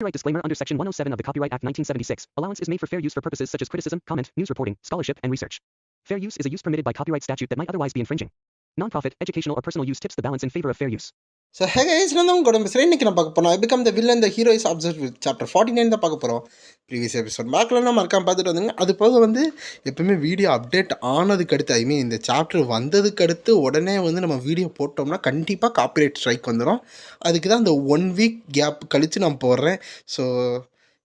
Copyright disclaimer under Section 107 of the Copyright Act 1976. Allowance is made for fair use for purposes such as criticism, comment, news reporting, scholarship, and research. Fair use is a use permitted by copyright statute that might otherwise be infringing. Non-profit, educational, or personal use tips the balance in favor of fair use. So hey guys நான் தான் உங்களோட பேசுகிறேன். இன்றைக்கி நான் பார்க்க போகிறோம் I become the villain the hero is observe with chapter 49 தான் பார்க்க போகிறோம். ப்ரீவியஸ் எபிசோட் பார்க்கலன்னா மறக்காம பார்த்துட்டு வந்துங்க. அது போக வந்து எப்பவுமே வீடியோ அப்டேட் ஆனதுக்கு அடுத்து ஐ மீன் இந்த சாப்டர் வந்ததுக்கு அடுத்து உடனே வந்து நம்ம வீடியோ போட்டோம்னா கண்டிப்பாக காப்பிரைட் ஸ்ட்ரைக் வந்துடும். அதுக்கு தான் அந்த 1 வீக் கேப் கழித்து நான் போடுறேன். ஸோ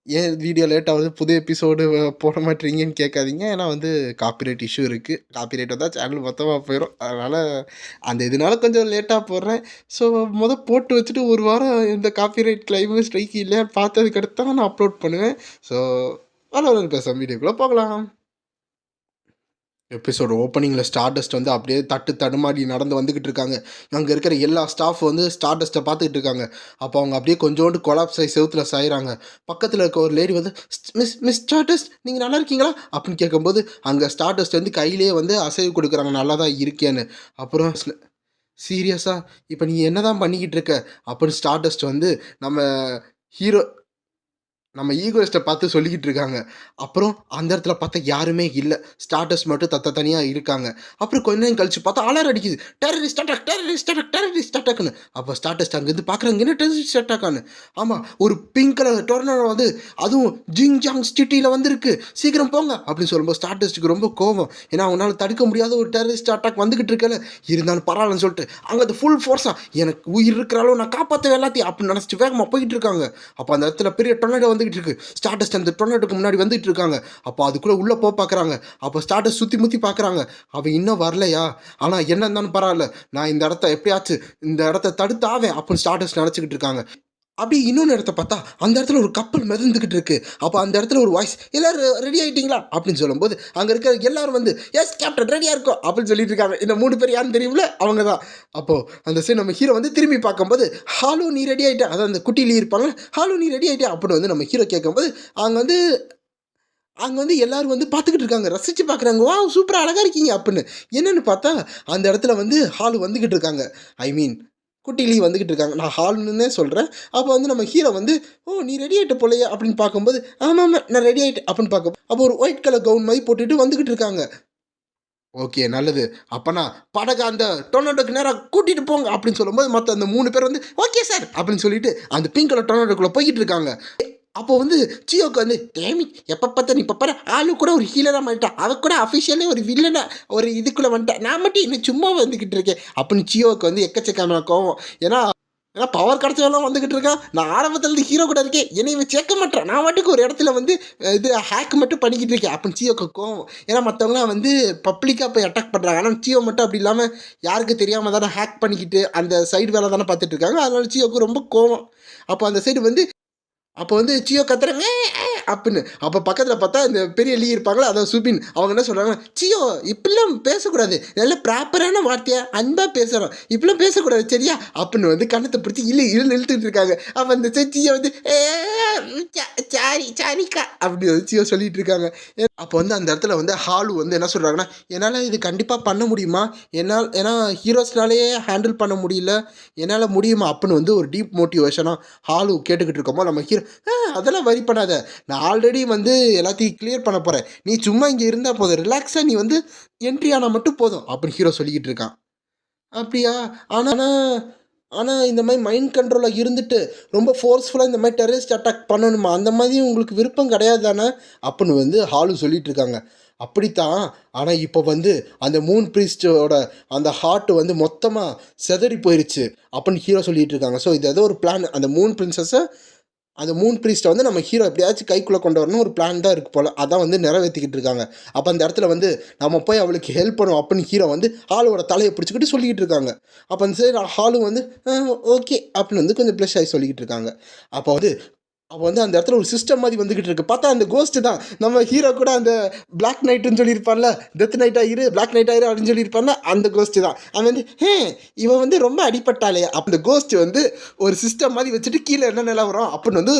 ஏன் வீடியோ லேட் ஆகுது, புது எபிசோடு போட மாட்டீங்கன்னு கேட்காதீங்க. ஏன்னா வந்து காப்பிரைட் இஷ்யூ இருக்குது. காப்பிரைட் வந்தால் சேனல் மொத்தமாக போயிடும். அதனால் அந்த இதனால கொஞ்சம் லேட்டாக போடுறேன். ஸோ போட்டு வச்சுட்டு ஒரு வாரம் இந்த காப்பிரைட் கிளைமு ஸ்ட்ரைக் இல்லையான்னு பார்த்ததுக்கு அடுத்து தான் நான் அப்லோட் பண்ணுவேன். ஸோ வர பேச வீடியோக்குள்ளே போகலாம். எபிசோடு ஓப்பனிங்கில் ஸ்டார்டஸ்ட் வந்து அப்படியே தடுமாறி நடந்து வந்துக்கிட்டு இருக்காங்க. அங்கே இருக்கிற எல்லா ஸ்டாஃப் வந்து ஸ்டார்டஸ்ட்டை பார்த்துக்கிட்டு இருக்காங்க. அப்போ அவங்க அப்படியே கொஞ்சோண்டு கொலாப்ஸ் ஆகி செவுத்தில் சாயிறாங்க. பக்கத்தில் இருக்க ஒரு லேடி வந்து மிஸ் ஸ்டார்டஸ்ட் நீங்கள் நல்லா இருக்கீங்களா அப்படின்னு கேட்கும்போது அங்கே ஸ்டார்டஸ்ட் வந்து கையிலே வந்து அசைவு கொடுக்குறாங்க, நல்லா தான் இருக்கேன்னு. அப்புறம் சீரியஸாக இப்போ நீ என்ன தான் பண்ணிக்கிட்டு இருக்க அப்படின்னு ஸ்டார்டஸ்ட் வந்து நம்ம ஈகோயிஸ்ட்டை பார்த்து சொல்லிக்கிட்டு இருக்காங்க. அப்புறம் அந்த இடத்துல பார்த்தா யாருமே இல்லை, ஸ்டார்டர்ஸ் மட்டும் தனியாக இருக்காங்க. அப்புறம் கொஞ்ச நேரம் கழிச்சு பார்த்தா அலாரம் அடிக்குது, டெரரிஸ்ட் அட்டாக்னு. அப்போ ஸ்டார்டர்ஸ் அங்கேருந்து பார்க்குறாங்க, என்ன டெரரிஸ்ட் அட்டாக்கானு. ஆமாம், ஒரு பிங்க் கலர் டொர்னடோ வந்து அதுவும் ஜிங்ஜாங் சிட்டியில் வந்துருக்கு, சீக்கிரம் போங்க அப்படின்னு சொல்லும்போது ஸ்டார்டர்ஸ்ட்டுக்கு ரொம்ப கோவம். ஏன்னா அவங்களால தடுக்க முடியாத ஒரு டெரரிஸ்ட் அட்டாக் வந்துக்கிட்டு இருக்கல, இருந்தாலும் பரவாயில்லன்னு சொல்லிட்டு அங்கே அது ஃபுல் ஃபோர்ஸாக எனக்கு உயிர் இருக்கிறாலும் நான் காப்பாற்றுவேன் எல்லாத்தையும் அப்படின்னு நினச்சிட்டு வேகமாக போய்கிட்டு இருக்காங்க. அப்போ அந்த இடத்துல பெரிய டொர்னடோ வந்து இருக்கு. ஸ்டார்டஸ்ட் அந்த டொர்னடோக்கு முன்னாடி வந்துட்டு இருக்காங்க. அப்போ அதுக்குள்ள உள்ள பார்க்குறாங்க. அப்போ ஸ்டார்டஸ்ட் சுற்றி பார்க்குறாங்க, அவன் இன்னும் வரலையா, ஆனால் என்ன இருந்தாலும் பரவாயில்ல, நான் இந்த இடத்த தடுத்தாவேன் அப்படின்னு ஸ்டார்டஸ்ட் நினச்சிக்கிட்டு இருக்காங்க. அப்படி இன்னொன்று இடத்த பார்த்தா அந்த இடத்துல ஒரு கப்பல் மிதந்துக்கிட்டு இருக்கு. அப்போ அந்த இடத்துல ஒரு வாய்ஸ், எல்லாரும் ரெடி ஆகிட்டீங்களா அப்படின்னு சொல்லும்போது அங்கே இருக்கிற எல்லாரும் வந்து எஸ் கேப்டன் ரெடியாக இருக்கும் அப்படின்னு சொல்லிட்டு இருக்காங்க. இந்த 3 பேர் யாருன்னு தெரியும்ல, அவங்க தான். அப்போது அந்த சைடு நம்ம ஹீரோ வந்து திரும்பி பார்க்கும்போது ஹாலோ நீ ரெடி ஆகிட்டேன், அதான் அந்த குட்டியிலே இருப்பாங்க, ஹாலோ நீ ரெடி ஆகிட்டேன் அப்படின்னு வந்து நம்ம ஹீரோ கேட்கும்போது அங்கே வந்து எல்லோரும் வந்து பார்த்துக்கிட்டு இருக்காங்க, ரசித்து பார்க்குறாங்க, வா சூப்பராக அழகாக இருக்கீங்க அப்படின்னு. என்னென்னு பார்த்தா அந்த இடத்துல வந்து ஹாலு வந்துக்கிட்டு இருக்காங்க, ஐ மீன் குட்டிலி வந்துக்கிட்டு இருக்காங்க. நான் ஹால்னுன்னே சொல்கிறேன். அப்போ வந்து நம்ம ஹீரோ வந்து ஓ நீ ரெடி ஆகிட்ட போலையா அப்படின்னு பார்க்கும்போது ஆமாம் நான் ரெடி ஆகிட்டேன் அப்படின்னு பார்க்க அப்போ ஒரு ஒயிட் கலர் கவுன் மாதிரி போட்டுட்டு வந்துக்கிட்டு இருக்காங்க. ஓகே நல்லது, அப்போனா படகை அந்த டொர்னடோக்கு நேராக கூட்டிகிட்டு போங்க அப்படின்னு சொல்லும்போது மற்ற அந்த 3 பேர் வந்து ஓகே சார் அப்படின்னு சொல்லிட்டு அந்த பிங்க் கலர் டொர்னடோக்குள்ளே போய்கிட்டு இருக்காங்க. அப்போ வந்து சியோக்கு வந்து டேமி எப்போ பார்த்தா நீ இப்போ பாரு ஆளு கூட ஒரு ஹீலராக மாட்டான், அவ கூட அஃபிஷியலே ஒரு வில்லனா ஒரு இதுக்குள்ளே வந்துட்டான், நான் மட்டும் இன்னும் சும்மா வந்துக்கிட்டு இருக்கேன் அப்படின்னு சியோவுக்கு வந்து எக்கச்சக்கமான கோவம். ஏன்னா பவர் கிடச்சவெல்லாம் வந்துக்கிட்டு இருக்கான், நான் ஆரம்பத்துலேருந்து ஹீரோ கூட இருக்கேன், என்னை இவன் சேர்க்க மாட்டேன், நான் வாட்டுக்கு ஒரு இடத்துல வந்து இது ஹேக் மட்டும் பண்ணிக்கிட்டு இருக்கேன் அப்படின்னு சியோக்கு கோவம். ஏன்னா மற்றவங்களாம் வந்து பப்ளிக்காக போய் அட்டாக் பண்ணுறாங்க, ஆனால் சியோ மட்டும் அப்படி இல்லாமல் யாருக்கு தெரியாமல் தானே ஹேக் பண்ணிக்கிட்டு அந்த சைடு வேலை தானே பார்த்துட்டு இருக்காங்க. அதனால சியோக்கு ரொம்ப கோவம். அப்போ அந்த சைடு வந்து சியோ கத்துறாங்க அப்படின்னு. அப்போ பக்கத்தில் பார்த்தா இந்த பெரிய லீ இருப்பாங்களா, அதாவது சுபின், அவங்க என்ன சொல்கிறாங்க, சியோ இப்படிலாம் பேசக்கூடாது, நல்ல ப்ராப்பரான வார்த்தையா அன்பாக பேசுகிறோம், இப்படிலாம் பேசக்கூடாது சரியா அப்படின்னு வந்து கண்ணத்தை பிடிச்சி இழுத்துட்டு இருக்காங்க. அப்போ அந்த சியோ வந்து சாரிக்கா அப்படி வந்து சியோ சொல்லிட்டு இருக்காங்க. அப்போ வந்து அந்த இடத்துல வந்து ஹாலு வந்து என்ன சொல்கிறாங்கன்னா, என்னால் இது கண்டிப்பாக பண்ண முடியுமா, ஏன்னா ஹீரோஸ்னாலேயே ஹேண்டில் பண்ண முடியல, என்னால் முடியுமா அப்படின்னு வந்து ஒரு டீப் மோட்டிவேஷனாக ஹாலு கேட்டுக்கிட்டு இருக்கோமோ நம்ம ஹீரோ அதெல்லாம் வரி பண்ணாத, நான் ஆல்ரெடி வந்து எல்லாத்தையும் கிளியர் பண்ண போகிறேன், நீ சும்மா இங்கே இருந்தால் போதும், ரிலாக்ஸாக நீ வந்து என்ட்ரி ஆனால் மட்டும் போதும் அப்படின்னு ஹீரோ சொல்லிக்கிட்டு இருக்கான். அப்படியா, ஆனால் இந்த மாதிரி மைண்ட் கண்ட்ரோலில் இருந்துட்டு ரொம்ப ஃபோர்ஸ்ஃபுல்லாக இந்த மாதிரி டெரரிஸ்ட் அட்டாக் பண்ணணுமா, அந்த மாதிரி உங்களுக்கு விருப்பம் கிடையாது தானே அப்படின்னு வந்து ஹாலு சொல்லிகிட்டு இருக்காங்க. அப்படித்தான், ஆனால் இப்போ வந்து அந்த மூன் ப்ரீஸ்டோட அந்த ஹார்ட் வந்து மொத்தமாக செதறி போயிடுச்சு அப்படின்னு ஹீரோ சொல்லிகிட்டு இருக்காங்க. ஸோ இது ஏதோ ஒரு பிளான், அந்த மூன் பிரின்சஸை அந்த மூன் ப்ரீஸ்ட்டை வந்து நம்ம ஹீரோ எப்படியாச்சும் கைக்குள்ளே கொண்டு வரணும் ஒரு பிளான் தான் இருக்குது போல், அதான் வந்து நிறைவேற்றிக்கிட்டு இருக்காங்க. அப்போ அந்த இடத்துல வந்து நம்ம போய் அவளுக்கு ஹெல்ப் பண்ணுவோம் அப்படின்னு ஹீரோ வந்து ஹாலோட தலையை பிடிச்சிக்கிட்டு சொல்லிக்கிட்டு இருக்காங்க. அப்போ அந்த சைடு ஹாலும் வந்து ஓகே அப்படின்னு வந்து கொஞ்சம் ப்ளஷ் ஆகி சொல்லிக்கிட்டு இருக்காங்க. அப்போ வந்து அந்த இடத்துல ஒரு சிஸ்டம் மாதிரி வந்துக்கிட்டு இருக்கு. பார்த்தா அந்த கோஸ்ட்டு தான் நம்ம ஹீரோ கூட அந்த பிளாக் நைட்டுன்னு சொல்லியிருப்பான்ல, டெத் நைட் ஆயிரு பிளாக் நைட் ஆயிரு அப்படின்னு சொல்லியிருப்பான்ல, அந்த கோஸ்ட்டு தான். அவன் வந்து இவன் வந்து ரொம்ப அடிப்பட்டாலே அந்த கோஸ்ட்டு வந்து ஒரு சிஸ்டம் மாதிரி வச்சுட்டு கீழே என்ன நிலவரம் அப்படின்னு வந்து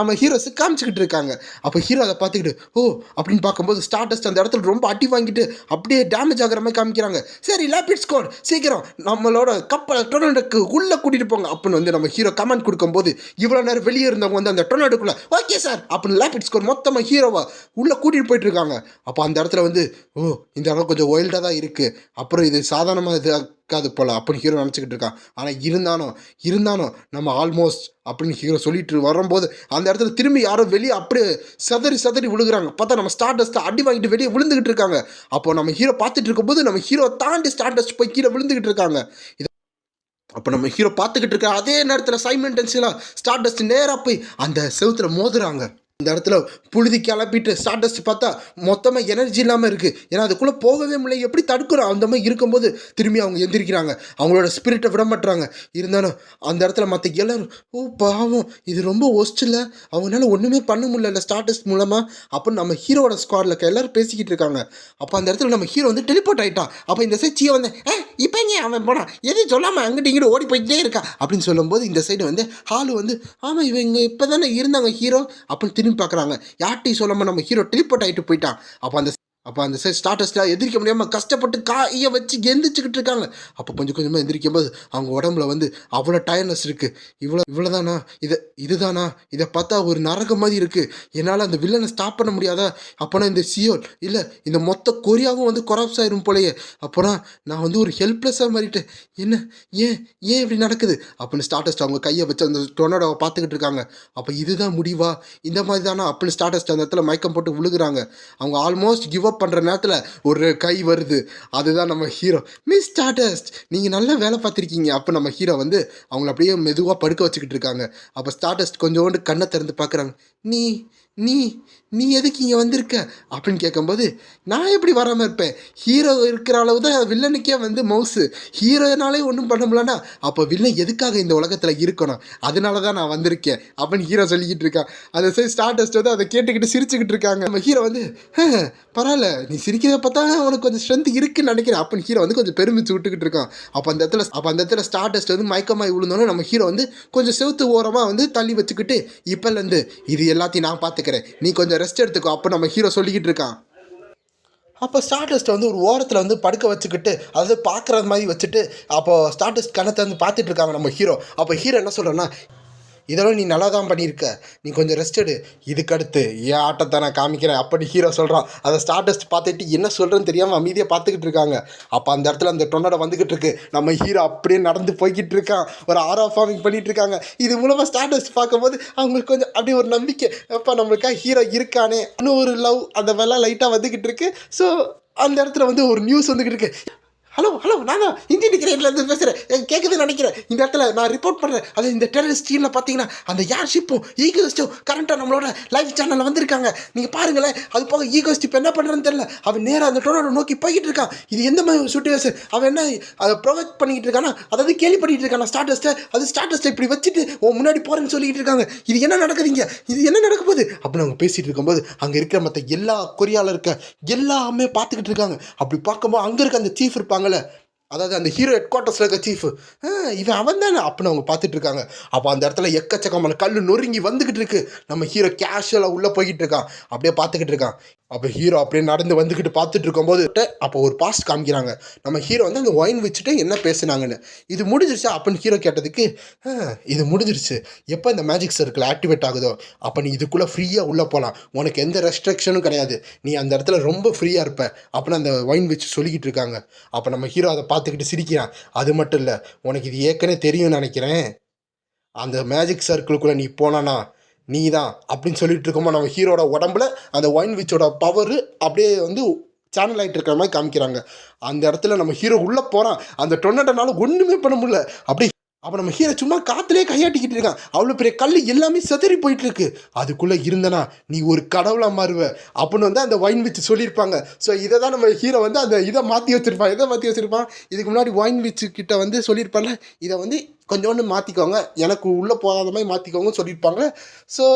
நம்ம ஹீரோஸு காமிச்சிக்கிட்டு இருக்காங்க. அப்போ ஹீரோ அதை பார்த்துக்கிட்டு ஓ அப்படின்னு பார்க்கும்போது ஸ்டார்டஸ்ட் அந்த இடத்துல ரொம்ப அடி வாங்கிட்டு அப்படியே டேமேஜ் ஆகிற மாதிரி காமிக்கிறாங்க. சரி லேபிட் ஸ்குவாட் சீக்கிரம் நம்மளோட கப்பலை டொர்னடோக்கு உள்ளே கூட்டிகிட்டு போங்க அப்படின்னு வந்து நம்ம ஹீரோ கமெண்ட் கொடுக்கும்போது இவ்வளோ நேரம் வெளியே இருந்தவங்க வந்து அந்த டொர்னாடோக்குள்ளே. ஓகே சார் அப்படின்னு லேபிட் ஸ்கோர் மொத்தமாக ஹீரோவை உள்ளே கூட்டிகிட்டு போயிட்டு இருக்காங்க. அப்போ அந்த இடத்துல வந்து இந்த இடம் கொஞ்சம் ஒயில்டாக தான் இருக்குது, அப்புறம் இது சாதாரணமாக இது இருக்காது போல் அப்படின்னு ஹீரோ நினச்சிக்கிட்டு இருக்கான். ஆனால் இருந்தாலும் நம்ம ஆல்மோஸ்ட் அப்படின்னு ஹீரோ சொல்லிட்டு வரும்போது அந்த இடத்துல திரும்பி யாரோ வெளியே அப்படியே சதறி விழுகிறாங்க. பார்த்தா நம்ம ஸ்டார் டஸ்ட்டை அடி வாங்கிட்டு வெளியே விழுந்துக்கிட்டு இருக்காங்க. அப்போ நம்ம ஹீரோ பார்த்துட்டு இருக்கும்போது நம்ம ஹீரோ தாண்டி ஸ்டார் டஸ்ட் போய் கீழே விழுந்துக்கிட்டு இருக்காங்க. அப்போ நம்ம ஹீரோ பார்த்துக்கிட்டு இருக்க அதே நேரத்தில் சைமல்டேனியஸாக ஸ்டார் டஸ்ட் நேராக போய் அந்த செவுத்துல மோதுறாங்க. இந்த இடத்துல புழுதி கிளப்பிட்டு ஸ்டார் டஸ்ட் பார்த்தா மொத்தமாக எனர்ஜி இல்லாமல் இருக்குது. ஏன்னா அதுக்குள்ளே போகவே முடியல, எப்படி தடுக்கிறோம் அந்த மாதிரி இருக்கும்போது திரும்பி அவங்க எந்திரிக்கிறாங்க, அவங்களோட ஸ்பிரிட்டை விட மாட்டுறாங்க. இருந்தாலும் அந்த இடத்துல மற்ற எல்லோரும் பாவம் இது ரொம்ப ஒஸ்ட்டில், அவங்களால ஒன்றுமே பண்ண முடியல ஸ்டார் டஸ்ட் மூலமாக அப்படின்னு நம்ம ஹீரோட ஸ்குவாடில் இருக்க எல்லோரும் பேசிக்கிட்டு இருக்காங்க. அப்போ அந்த இடத்துல நம்ம ஹீரோ வந்து டெலிபோர்ட் ஆகிட்டான். அப்போ இந்த சைட் சீயை வந்து இப்போ இங்கே அவன் போனான் எதுவும் சொல்லாமல் அங்கிட்டு இங்கிட்டு ஓடி போயிட்டே இருக்கா அப்படின்னு சொல்லும்போது இந்த சைடு வந்து ஹாலு வந்து ஆமாம் இவங்க இப்போ தானே இருந்தாங்க ஹீரோ அப்படின்னு திரும்பி பார்க்குறாங்க. யார்ட்டையும் சொல்லாமல் நம்ம ஹீரோ டெலிபோர்ட் ஆகிட்டு போயிட்டான். அப்போ அந்த ஸ்டார்டஸ்லாம் எந்திரிக்க முடியாமல் கஷ்டப்பட்டு காயை வச்சு எந்திரிச்சிக்கிட்டு இருக்காங்க. அப்போ கொஞ்சம் கொஞ்சமாக எந்திரிக்கும் போது அவங்க உடம்புல வந்து அவ்வளோ டயர்னஸ் இருக்குது. இவ்வளோதானா இதுதானா, இதை பார்த்தா ஒரு நரகம் மாதிரி இருக்குது, என்னால் அந்த வில்லனை ஸ்டாப் பண்ண முடியாதா, அப்போனா இந்த சியோல் இல்லை இந்த மொத்த கொரியாவும் வந்து கொராப்ஸ் ஆயிரும் போலையே, அப்போனா நான் வந்து ஒரு ஹெல்ப்லெஸ்ஸாக மாறிட்டேன், என்ன ஏன் இப்படி நடக்குது அப்படின்னு ஸ்டார்டஸ்ட் அவங்க கையை வச்சு அந்த டொர்னாடோவை பார்த்துக்கிட்டு இருக்காங்க. அப்போ இதுதான் முடிவா, இந்த மாதிரி தானா அப்படின்னு ஸ்டார்டஸ்ட் அந்த இடத்துல மயக்கம் போட்டு விழுகிறாங்க. அவங்க ஆல்மோஸ்ட் கிவ் அப் பண்ணுற நேரத்தில் ஒரு கை வருது, அதுதான் நம்ம ஹீரோ. மிஸ் ஸ்டார்டஸ்ட் நீங்கள் நல்லா வேலை பார்த்துருக்கீங்க. அப்போ நம்ம ஹீரோ வந்து அவங்கள அப்படியே மெதுவாக படுக்க வச்சுக்கிட்டு இருக்காங்க. அப்போ ஸ்டார்டஸ்ட் கொஞ்சோண்டு கண்ணை திறந்து பார்க்குறாங்க. நீ நீ நீ எதுக்கு இங்கே வந்திருக்க அப்படின்னு கேட்கும்போது நான் எப்படி வராமல் இருப்பேன், ஹீரோ இருக்கிற அளவு தான் வில்லனுக்கே வந்து மவுஸு, ஹீரோனாலே ஒன்றும் பண்ண முடியலன்னா அப்போ வில்லன் எதுக்காக இந்த உலகத்தில் இருக்கணும், அதனால தான் நான் வந்திருக்கேன் அப்படின்னு ஹீரோ சொல்லிக்கிட்டு இருக்கான். அந்த சைடு ஸ்டார்டஸ்ட் வந்து அதை கேட்டுக்கிட்டு சிரிச்சுக்கிட்டு இருக்காங்க. நம்ம ஹீரோ வந்து பரவாயில்ல நீ சிரிக்கிறத பார்த்தா உனக்கு கொஞ்சம் ஸ்ட்ரென்த் இருக்குன்னு நினைக்கிறேன் அப்படின்னு ஹீரோ வந்து கொஞ்சம் பெருமிச்சு விட்டுக்கிட்டு இருக்கான். அப்போ அந்த இடத்துல ஸ்டார்டஸ்ட் வந்து மயக்கமாகி விழுந்தோன்னே நம்ம ஹீரோ வந்து கொஞ்சம் செவுத்து ஓரமாக வந்து தள்ளி வச்சுக்கிட்டு இப்போலேருந்து இது எல்லாத்தையும் நான் பார்த்துக்கிறேன், நீ கொஞ்சம் ரெஸ்ட் எடுத்துக்கோ அப்போ நம்ம ஹீரோ சொல்லிக்கிட்டு இருக்கான். அப்போ ஸ்டார்டஸ்ட்டை வந்து ஒரு ஓரத்தில் வந்து படுக்க வச்சுக்கிட்டு அதாவது பார்க்குறது மாதிரி வச்சுட்டு அப்போது ஸ்டார்டஸ்ட் கணத்தை வந்து பார்த்துட்டு இருக்காங்க நம்ம ஹீரோ. அப்போ ஹீரோ என்ன சொல்கிறேன்னா இதெல்லாம் நீ நல்லா தான் பண்ணியிருக்க, நீ கொஞ்சம் ரெஸ்ட் எடு, இதுக்கடுத்து ஏன் ஆட்டத்தை நான் காமிக்கிறேன் அப்படி ஹீரோ சொல்கிறான். அதை ஸ்டார்டஸ்ட் பார்த்துட்டு என்ன சொல்கிறேன்னு தெரியாமல் அமைதியாக பார்த்துக்கிட்டு இருக்காங்க. அப்போ அந்த இடத்துல அந்த டொர்னாடோ வந்துக்கிட்டு இருக்கு, நம்ம ஹீரோ அப்படியே நடந்து போய்கிட்டு இருக்கான், ஒரு ஆரா ஃபார்மிங் பண்ணிகிட்டு இருக்காங்க. இது மூலமாக ஸ்டார்டஸ்ட் பார்க்கும்போது அவங்களுக்கு கொஞ்சம் அப்படியே ஒரு நம்பிக்கை, அப்போ நம்மளுக்காக ஹீரோ இருக்கானே இன்னும் ஒரு லவ் அந்த வெள்ளம் லைட்டாக வந்துக்கிட்டு இருக்கு. ஸோ அந்த இடத்துல வந்து ஒரு நியூஸ் வந்துக்கிட்டு இருக்கு. ஹலோ நான் தான் இந்தியன் கிரேட்லேருந்து பேசுகிறேன், கேட்குதுன்னு நினைக்கிறேன். இந்த இடத்துல நான் ரிப்போர்ட் பண்ணுறேன், அது இந்த டெரரிஸ்ட் டீமில் பார்த்தீங்கன்னா அந்த ஏர்ஷிப்பும் ஈகோஸ்ட்டும் கரண்ட்டாக நம்மளோட லைவ் சேனலில் வந்திருக்காங்க, நீங்கள் பாருங்களேன். அது போக ஈகோஸ்ட் இப்போ என்ன பண்ணுறேன்னு தெரியல, அவன் நேராக அந்த டொர்னாடோ நோக்கி போய்கிட்டு இருக்கான். இது எந்த மாதிரி சுச்சுவேஷன், அவன் என்ன அதை ப்ரொவைட் பண்ணிக்கிட்டு இருக்கானா, அதாவது கேள்வி பண்ணிகிட்டு இருக்கான் ஸ்டார்டஸ்ட்டை, அது ஸ்டார்டஸ்ட்டை இப்படி வச்சுட்டு முன்னாடி போகிறேன்னு சொல்லிக்கிட்டு இருக்காங்க. இது என்ன நடக்குதுங்க, இது என்ன நடக்க போகுது அப்படின்னு அவங்க பேசிகிட்டு இருக்கும்போது அங்கே இருக்கிற மற்ற எல்லா கொரியாவில் இருக்க எல்லாமே பார்த்துக்கிட்டு இருக்காங்க. அப்படி பார்க்கும்போது அங்கே இருக்க அந்த சீஃப் இருப்பாங்க, அதாவது அந்த ஹீரோ ஹெட் குவார்ட்டர்ஸில் இருக்க சீஃப், இவன் அவன் தானே அப்படின்னு அவங்க பார்த்துட்டு இருக்காங்க. அப்போ அந்த இடத்துல எக்கச்சக்கமான கல் நொறுங்கி வந்துக்கிட்டு இருக்கு. நம்ம ஹீரோ கேஷுவலாக உள்ளே போய்கிட்டு இருக்கான், அப்படியே பார்த்துக்கிட்டு இருக்கான். அப்போ ஹீரோ அப்படியே நடந்து வந்துக்கிட்டு பார்த்துட்டு இருக்கும்போது அப்போ ஒரு பாஸ்ட் காமிக்கிறாங்க. நம்ம ஹீரோ வந்து அந்த ஒயின் வச்சுட்டு என்ன பேசுனாங்கன்னு, இது முடிஞ்சிருச்சா அப்படின்னு ஹீரோ கேட்டதுக்கு இது முடிஞ்சிருச்சு, எப்போ இந்த மேஜிக் சர்க்கிள் ஆக்டிவேட் ஆகுதோ அப்போ நீ இதுக்குள்ளே ஃப்ரீயாக உள்ளே போகலாம், உனக்கு எந்த ரெஸ்ட்ரிக்ஷனும் கிடையாது, நீ அந்த இடத்துல ரொம்ப ஃப்ரீயாக இருப்ப அப்படின்னு அந்த ஒயின் வச்சு சொல்லிக்கிட்டு இருக்காங்க. அப்போ நம்ம ஹீரோ அதை பார்த்துக்கிட்டு சிரிக்கிறான். அது மட்டும் இல்லை, உனக்கு இது ஏற்கனவே தெரியும்னு நினைக்கிறேன், அந்த மேஜிக் சர்க்கிளுக்குள்ளே நீ போனானா நீ தான் அப்படின்னு சொல்லிட்டு இருக்கோமோ நம்ம ஹீரோட உடம்புல அந்த ஒயின் விச்சோட பவர் அப்படியே வந்து சேனல் ஆகிட்டு இருக்கிற மாதிரி காமிக்கிறாங்க. அந்த இடத்துல நம்ம ஹீரோ உள்ளே போகிறான், அந்த டொர்னாடோனால ஒன்றுமே பண்ண முடியல. அப்போ நம்ம ஹீரோ சும்மா காற்றுலேயே கையாட்டிக்கிட்டு இருக்கான், அவ்வளோ பெரிய கல் எல்லாமே செதறி போயிட்டுருக்கு. அதுக்குள்ளே இருந்தனா நீ ஒரு கடவுளாக மாறுவ அப்படின்னு வந்து அந்த ஒயின் விச் சொல்லியிருப்பாங்க. ஸோ இதை தான் நம்ம ஹீரோ வந்து அந்த இதை மாற்றி வச்சுருப்பான். இதுக்கு முன்னாடி ஒயின் விச்சு கிட்ட வந்து சொல்லியிருப்பாங்க, இதை வந்து கொஞ்சோண்டு மாற்றிக்கோங்க, எனக்கு உள்ளே போகாத மாதிரி மாற்றிக்கோங்கன்னு சொல்லியிருப்பாங்க. ஸோ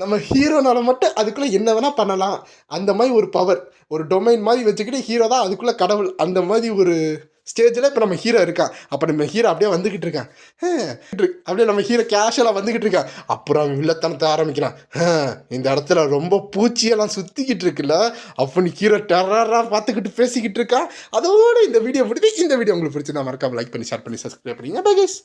நம்ம ஹீரோனால மட்டும் அதுக்குள்ளே என்ன வேணால் பண்ணலாம், அந்த மாதிரி ஒரு பவர், ஒரு டொமைன் மாதிரி வச்சுக்கிட்டு ஹீரோ தான் அதுக்குள்ளே கடவுள், அந்த மாதிரி ஒரு ஸ்டேஜில் இப்போ நம்ம ஹீரோ இருக்கான். அப்போ நம்ம ஹீரோ அப்படியே வந்துக்கிட்டு இருக்கான், அப்படியே நம்ம ஹீரோ கேஷுவலாக வந்துக்கிட்டு இருக்கான். அப்புறம் அவன் வில்லத்தனத்தை ஆரம்பிக்கிறான். இந்த இடத்துல ரொம்ப பூச்சியெல்லாம் சுற்றிக்கிட்டு இருக்குல்ல அப்படின்னு ஹீரோ டெரராக பார்த்துக்கிட்டு பேசிக்கிட்டு இருக்கான். அதோடு இந்த வீடியோ முடிஞ்சு. இந்த வீடியோ உங்களுக்கு பிடிச்சிருந்தா மறக்காம லைக் பண்ணி ஷேர் பண்ணி சப்ஸ்கிரைப் பண்ணிங்க. Bye guys.